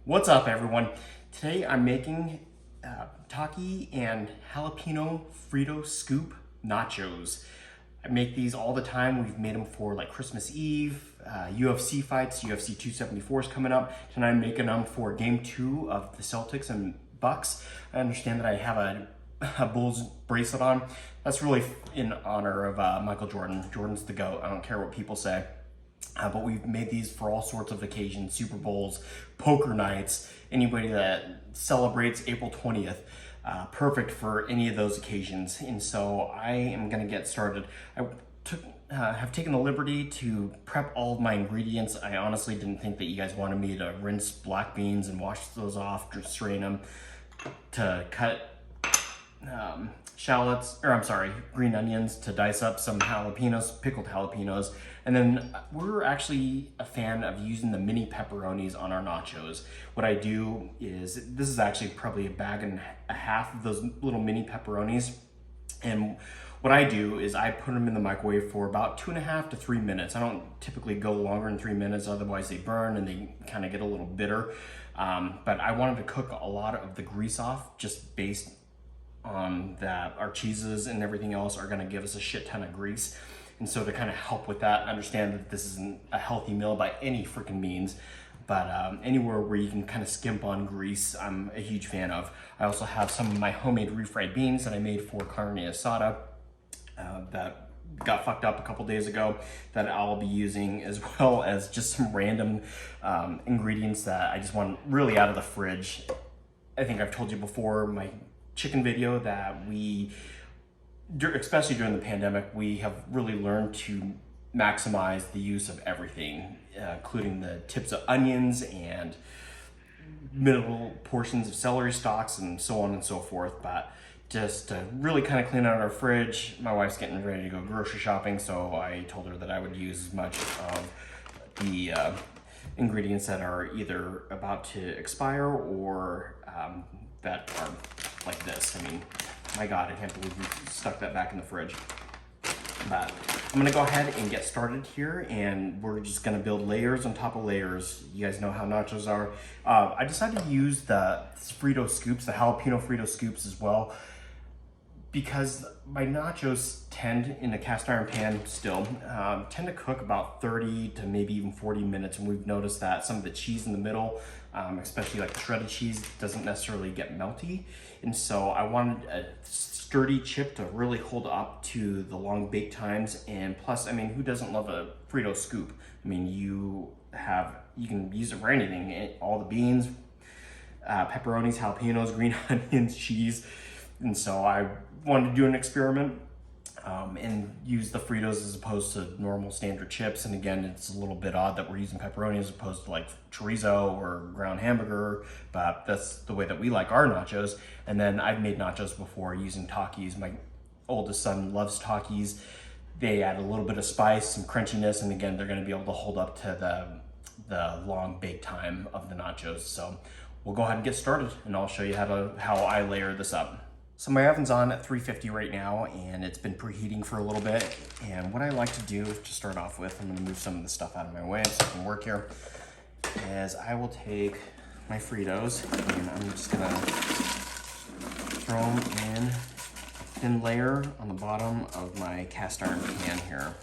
What's up, everyone? Today I'm making Taki and jalapeno Frito scoop nachos. I make these all the time. We've made them for like Christmas Eve, UFC fights. UFC 274 is coming up. Tonight I'm making them for game 2 of the Celtics and Bucks. I understand that I have a Bulls bracelet on. That's really in honor of Michael Jordan. Jordan's the GOAT. I don't care what people say. But we've made these for all sorts of occasions, Super Bowls, poker nights, anybody that celebrates April 20th. Perfect for any of those occasions. And so I am gonna get started. I have taken the liberty to prep all of my ingredients. I honestly didn't think that you guys wanted me to rinse black beans and wash those off, just strain them, to cut green onions, to dice up some jalapenos, pickled jalapenos. And then we're actually a fan of using the mini pepperonis on our nachos. What I do is, this is actually probably a bag and a half of those little mini pepperonis. And what I do is I put them in the microwave for about 2.5 to 3 minutes. I don't typically go longer than 3 minutes, otherwise they burn and they kind of get a little bitter. But I wanted to cook a lot of the grease off, just based on that our cheeses and everything else are gonna give us a shit ton of grease. And so to kind of help with that, understand that this isn't a healthy meal by any freaking means, but anywhere where you can kind of skimp on grease, I'm a huge fan of. I also have some of my homemade refried beans that I made for carne asada that got fucked up a couple days ago that I'll be using, as well as just some random ingredients that I just want really out of the fridge. I think I've told you before, my chicken video, that we, especially during the pandemic, we have really learned to maximize the use of everything, including the tips of onions and middle portions of celery stalks and so on and so forth. But just to really kind of clean out our fridge, my wife's getting ready to go grocery shopping, so I told her that I would use as much of the ingredients that are either about to expire or that are like this. I mean, my God, I can't believe we stuck that back in the fridge. But I'm gonna go ahead and get started here, and we're just gonna build layers on top of layers. You guys know how nachos are. I decided to use the Frito scoops, the jalapeno Frito scoops as well, because my nachos tend, in a cast iron pan still, tend to cook about 30 to maybe even 40 minutes. And we've noticed that some of the cheese in the middle, especially like the shredded cheese, doesn't necessarily get melty. And so I wanted a sturdy chip to really hold up to the long bake times. And plus, I mean, who doesn't love a Frito scoop? I mean, you can use it for anything. All the beans, pepperonis, jalapenos, green onions, cheese. And so I wanted to do an experiment and use the Fritos as opposed to normal standard chips. And again, it's a little bit odd that we're using pepperoni as opposed to like chorizo or ground hamburger, but that's the way that we like our nachos. And then I've made nachos before using Takis. My oldest son loves Takis. They add a little bit of spice, some crunchiness, and again, they're gonna be able to hold up to the long bake time of the nachos. So we'll go ahead and get started, and I'll show you how I layer this up. So my oven's on at 350 right now, and it's been preheating for a little bit. And what I like to do to start off with, I'm gonna move some of the stuff out of my way so I can work here, is I will take my Fritos and I'm just gonna throw them in a thin layer on the bottom of my cast iron pan here.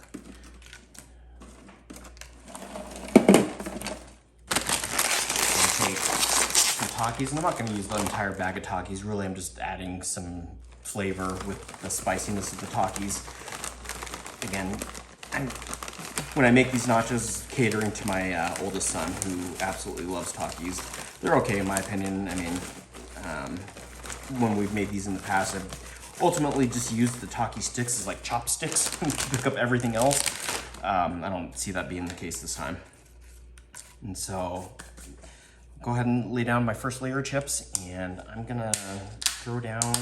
Takis, and I'm not going to use the entire bag of Takis. Really, I'm just adding some flavor with the spiciness of the Takis. Again, when I make these nachos, catering to my oldest son, who absolutely loves Takis. They're okay in my opinion. I mean, when we've made these in the past, I've ultimately just used the Taki sticks as like chopsticks to pick up everything else. I don't see that being the case this time. And so go ahead and lay down my first layer of chips, and I'm gonna throw down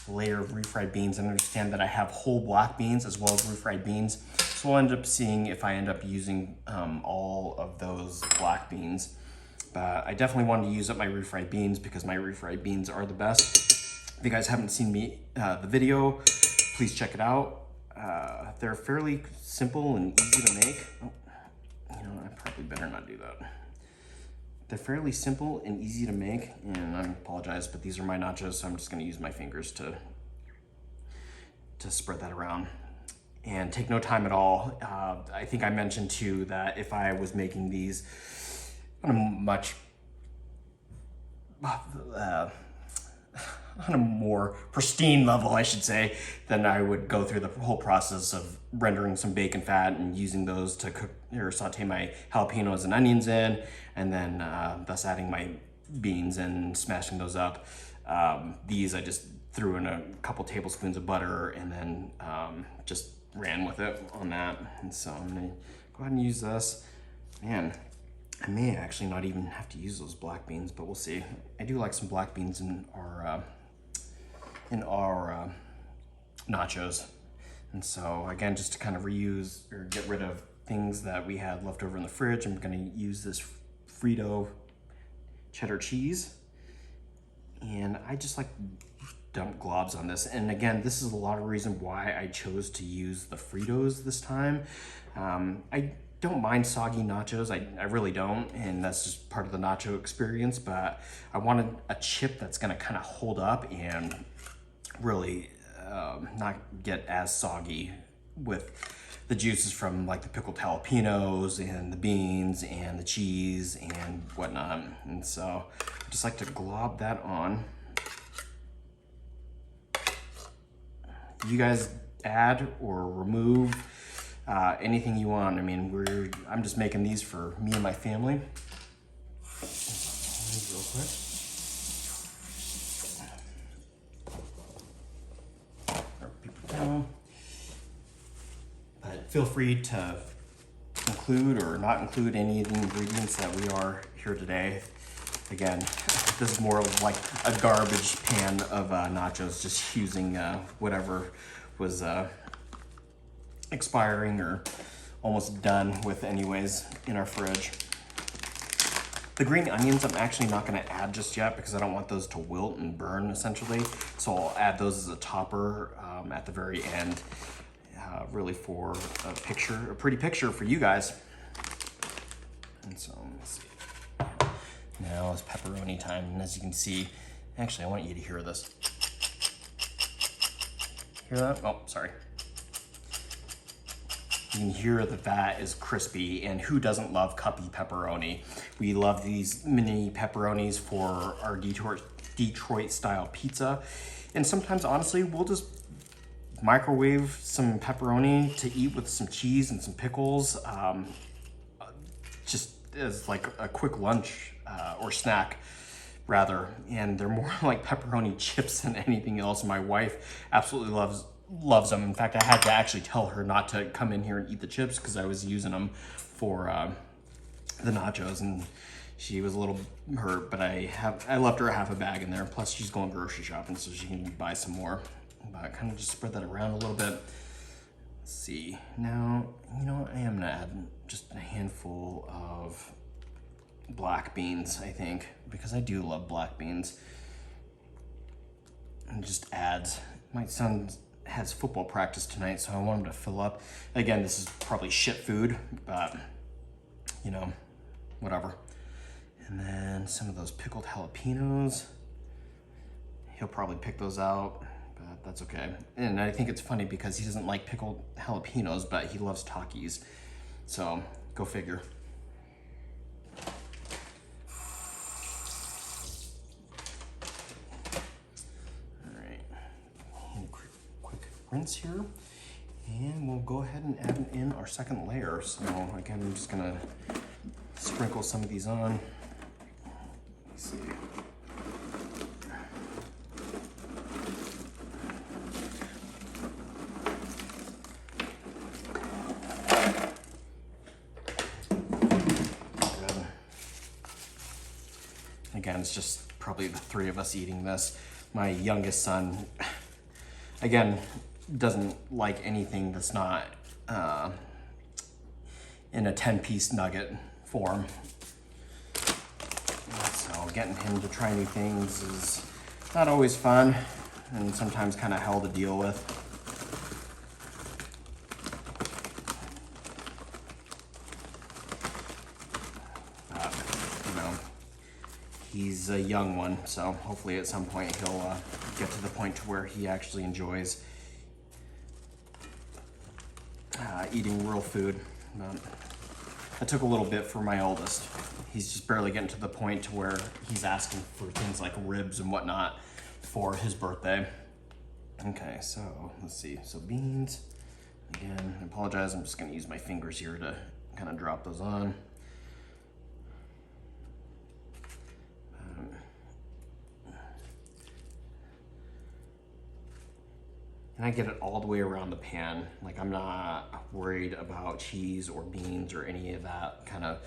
a layer of refried beans. I understand that I have whole black beans as well as refried beans, so we'll end up seeing if I end up using all of those black beans. But I definitely wanted to use up my refried beans because my refried beans are the best. If you guys haven't seen the video, please check it out. They're fairly simple and easy to make. Oh, you know, I probably better not do that. they're fairly simple and easy to make, and I apologize, but these are my nachos, so I'm just gonna use my fingers to spread that around. And take no time at all. I think I mentioned too that if I was making these on a much on a more pristine level, I should say, then I would go through the whole process of rendering some bacon fat and using those to cook or saute my jalapenos and onions in, and then thus adding my beans and smashing those up. These I just threw in a couple tablespoons of butter and then just ran with it on that. And so I'm gonna go ahead and use this. Man, I may actually not even have to use those black beans, but we'll see. I do like some black beans in our nachos. And so again, just to kind of reuse or get rid of things that we had left over in the fridge, I'm gonna use this Frito cheddar cheese. And I just like dump globs on this. And again, this is a lot of reason why I chose to use the Fritos this time. I don't mind soggy nachos, I really don't, and that's just part of the nacho experience, but I wanted a chip that's gonna kind of hold up and really not get as soggy with the juices from like the pickled jalapenos and the beans and the cheese and whatnot. And so I just like to glob that on. You guys add or remove anything you want. I mean, I'm just making these for me and my family. Real quick. But feel free to include or not include any of the ingredients that we are here today. Again, this is more of like a garbage pan of nachos, just using whatever was expiring or almost done with anyways in our fridge. The green onions I'm actually not gonna add just yet because I don't want those to wilt and burn essentially. So I'll add those as a topper at the very end, really for a pretty picture for you guys. And so let's see. Now it's pepperoni time, and as you can see, actually I want you to hear this. Hear that? Oh, sorry. You can hear that that is crispy, and who doesn't love cuppy pepperoni? We love these mini pepperonis for our Detroit style pizza. And sometimes, honestly, we'll just microwave some pepperoni to eat with some cheese and some pickles, just as like a quick lunch or snack rather. And they're more like pepperoni chips than anything else. My wife absolutely loves them. In fact, I had to actually tell her not to come in here and eat the chips because I was using them for the nachos, and she was a little hurt, but I left her half a bag in there. Plus she's going grocery shopping so she can buy some more. But kind of just spread that around a little bit. Let's see. Now, you know what? I am gonna add just a handful of black beans, I think, because I do love black beans. And just adds. My son has football practice tonight, so I want him to fill up. Again, this is probably shit food, but you know, whatever. And then some of those pickled jalapenos. He'll probably pick those out, but that's okay. And I think it's funny because he doesn't like pickled jalapenos, but he loves Takis. So go figure. All right, quick rinse here. And we'll go ahead and add in our second layer. So again, I'm just gonna sprinkle some of these on. Let's see. Good. Again, it's just probably the three of us eating this. My youngest son, again, doesn't like anything that's not in a 10-piece nugget form. So getting him to try new things is not always fun and sometimes kind of hell to deal with. You know, He's a young one, so hopefully at some point he'll get to the point to where he actually enjoys eating real food. It took a little bit for my oldest. He's just barely getting to the point to where he's asking for things like ribs and whatnot for his birthday. Okay, so let's see. So beans, again, I apologize. I'm just gonna use my fingers here to kind of drop those on. And I get it all the way around the pan. Like, I'm not worried about cheese or beans or any of that kind of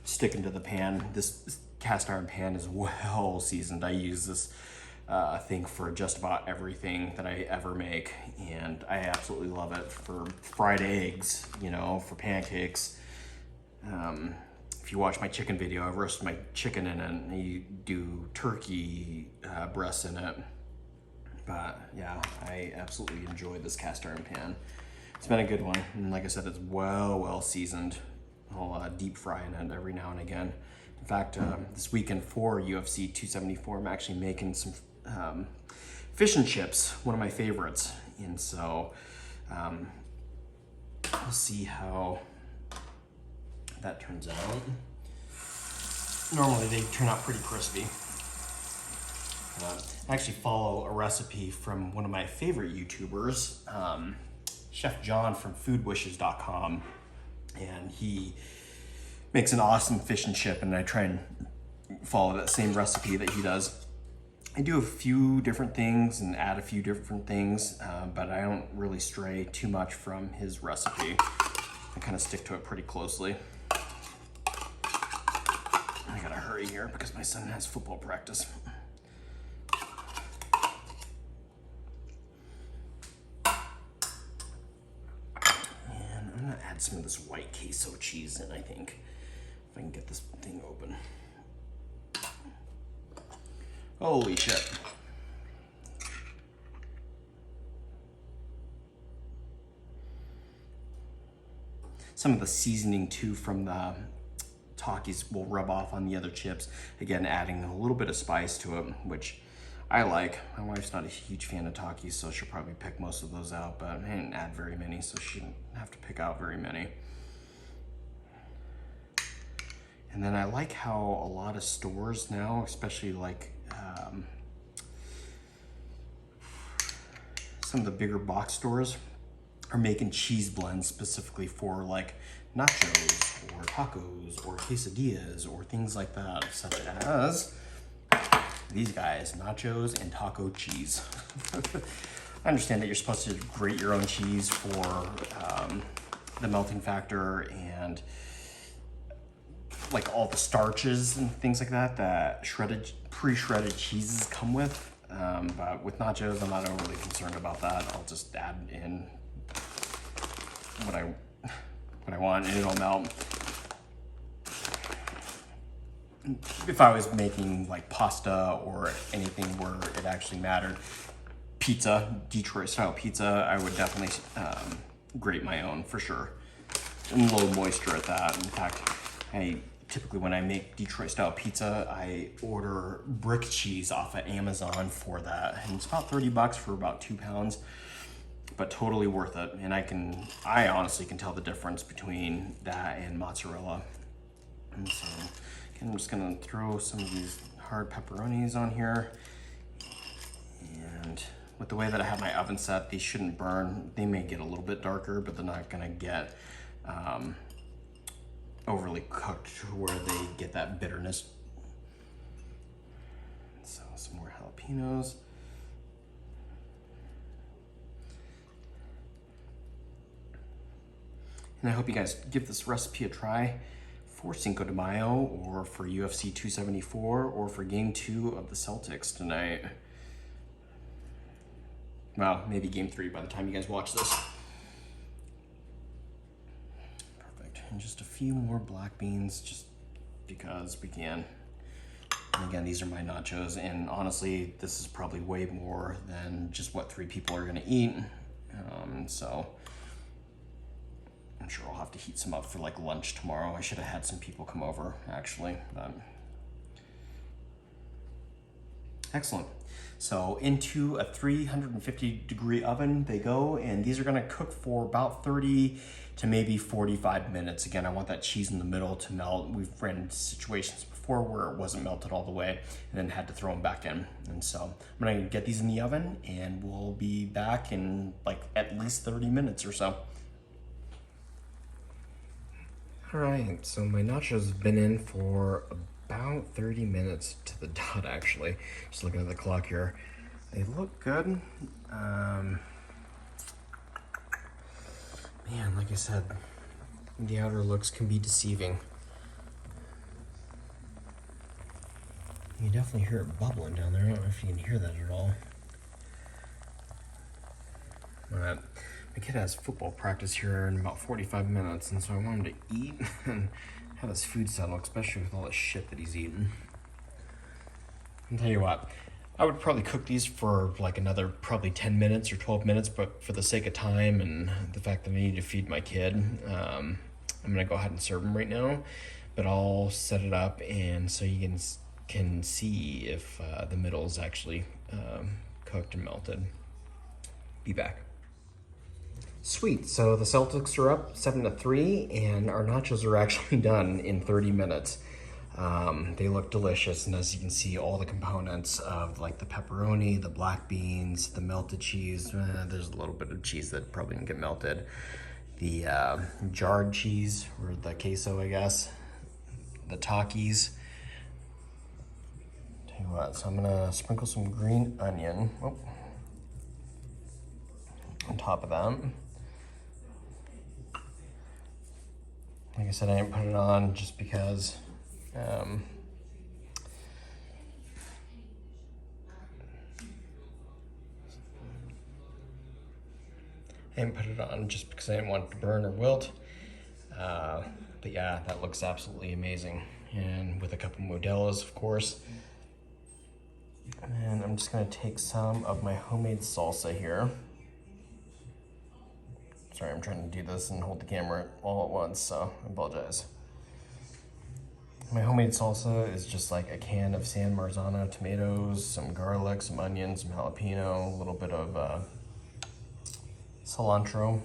sticking to the pan. This cast iron pan is well seasoned. I use this thing for just about everything that I ever make, and I absolutely love it for fried eggs, you know, for pancakes. If you watch my chicken video, I roast my chicken in it, and you do turkey breasts in it. But yeah, I absolutely enjoy this cast iron pan. It's been a good one, and like I said, it's well seasoned. I'll deep fry in it every now and again. In fact, this weekend for UFC 274, I'm actually making some fish and chips, one of my favorites. And so we'll see how that turns out. Normally they turn out pretty crispy. I actually follow a recipe from one of my favorite YouTubers, Chef John from foodwishes.com, and he makes an awesome fish and chip, and I try and follow that same recipe that he does. I do a few different things and add a few different things, but I don't really stray too much from his recipe. I kind of stick to it pretty closely. I gotta hurry here because my son has football practice. Add some of this white queso cheese in, I think, if I can get this thing open. Holy shit. Some of the seasoning too from the Takis will rub off on the other chips. Again, adding a little bit of spice to it, which I like. My wife's not a huge fan of Takis, so she'll probably pick most of those out, but I didn't add very many, so she didn't have to pick out very many. And then I like how a lot of stores now, especially like some of the bigger box stores, are making cheese blends specifically for like nachos or tacos or quesadillas or things like that, such as these guys, nachos and taco cheese. I understand that you're supposed to grate your own cheese for the melting factor and like all the starches and things like that that pre-shredded cheeses come with. But with nachos, I'm not overly concerned about that. I'll just add in what I want and it'll melt. If I was making like pasta or anything where it actually mattered, pizza, Detroit style pizza, I would definitely grate my own for sure. And low moisture at that. In fact, I typically when I make Detroit style pizza, I order brick cheese off of Amazon for that. And it's about 30 bucks for about 2 pounds, but totally worth it. And I honestly can tell the difference between that and mozzarella. And so again, I'm just gonna throw some of these hard pepperonis on here. And with the way that I have my oven set, these shouldn't burn. They may get a little bit darker, but they're not gonna get overly cooked to where they get that bitterness. So some more jalapenos. And I hope you guys give this recipe a try for Cinco de Mayo or for UFC 274 or for game 2 of the Celtics tonight. Well, maybe game 3 by the time you guys watch this. Perfect. And just a few more black beans just because we can. And again, these are my nachos, and honestly, this is probably way more than just what 3 people are gonna eat. So I'm sure I'll have to heat some up for like lunch tomorrow. I should have had some people come over actually, but Excellent. So into a 350-degree oven they go, and these are gonna cook for about 30 to maybe 45 minutes. Again, I want that cheese in the middle to melt. We've ran into situations before where it wasn't melted all the way and then had to throw them back in. And so I'm gonna get these in the oven and we'll be back in like at least 30 minutes or so. All right, so my nachos have been in for about 30 minutes to the dot, actually. Just looking at the clock here. They look good. Man, like I said, the outer looks can be deceiving. You definitely hear it bubbling down there. I don't know if you can hear that at all. My kid has football practice here in about 45 minutes, and so I want him to eat and have his food settle, especially with all the shit that he's eating. I'll tell you what, I would probably cook these for like another probably 10 minutes or 12 minutes, but for the sake of time and the fact that I need to feed my kid, I'm gonna go ahead and serve them right now, but I'll set it up and so you can see if the middle is actually cooked and melted. Be back. Sweet, so the Celtics are up 7-3 and our nachos are actually done in 30 minutes. They look delicious, and as you can see, all the components of like the pepperoni, the black beans, the melted cheese, there's a little bit of cheese that probably didn't get melted, the jarred cheese, or the queso, I guess, the Takis. Tell you what, so I'm gonna sprinkle some green onion on top of that. Like I said, I didn't put it on just because I didn't put it on just because I didn't want it to burn or wilt. But yeah, that looks absolutely amazing. And with a couple Modelo's, of course. And I'm just gonna take some of my homemade salsa here. Sorry, I'm trying to do this and hold the camera all at once, so I apologize. My homemade salsa is just like a can of San Marzano tomatoes, some garlic, some onions, some jalapeno, a little bit of cilantro,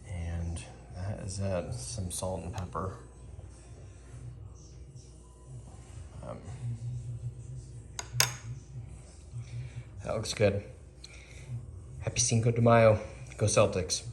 and that is it. Some salt and pepper. That looks good. Happy Cinco de Mayo. Go Celtics.